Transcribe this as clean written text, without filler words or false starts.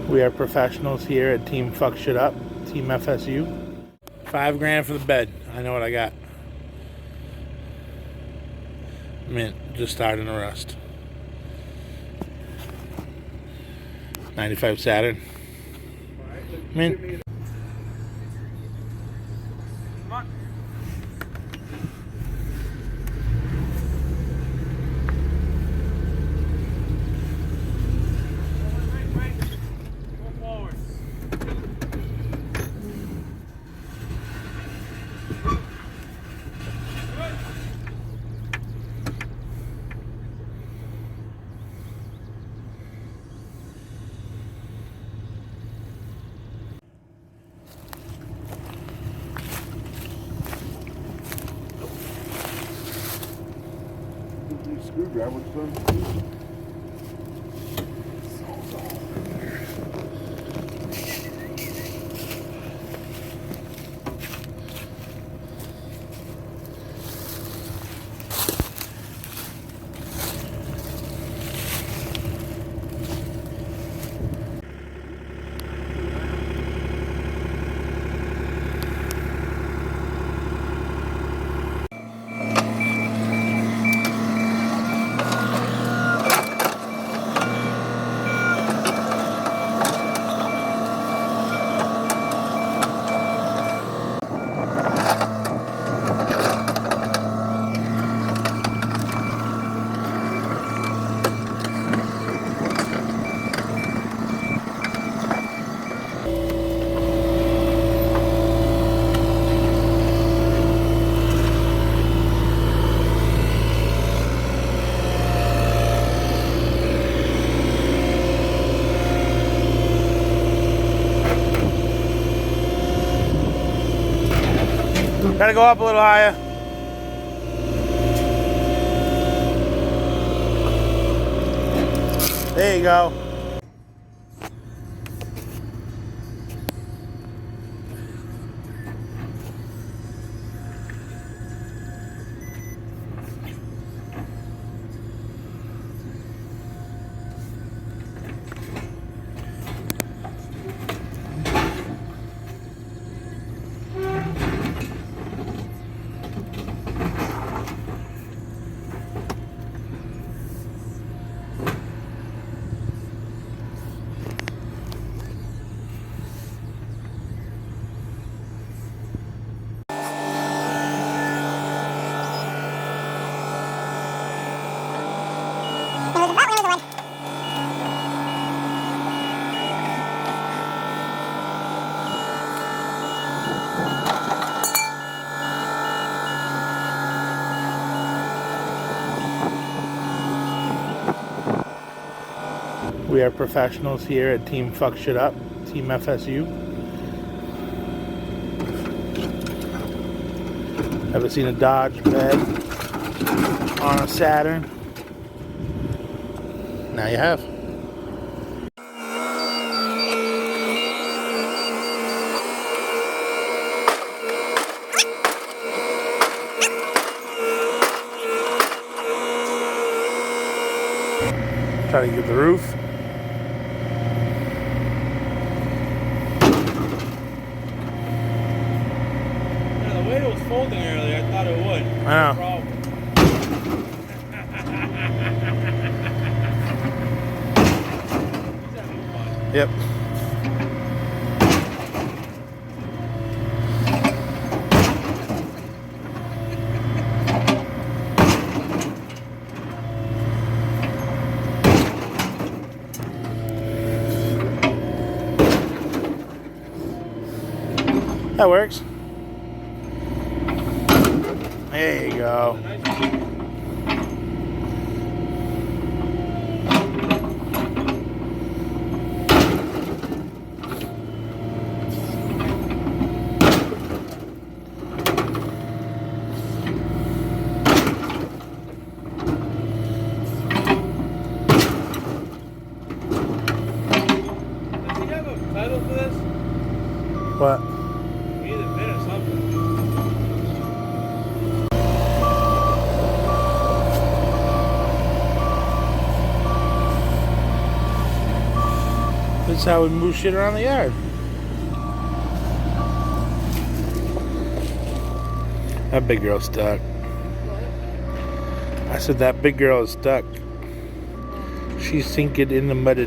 We are professionals here at Team Fuck Shit Up, Team FSU. $5 for the bed. I know what I got. Mint, just starting to rust. 95 Saturn. Mint. Screwdriver, son. Gotta go up a little higher. There you go. We are professionals here at Team Fuck Shit Up, Team FSU. Ever seen a Dodge bed on a Saturn? Now you have. Try to get the roof. The way it was folding earlier, I thought it would. I know. Yep. That works. There you go. Does he have a title for this? What? Either bid or something. This is how we move shit around the yard. That big girl's stuck. I said that big girl is stuck. She's sinking in the mud.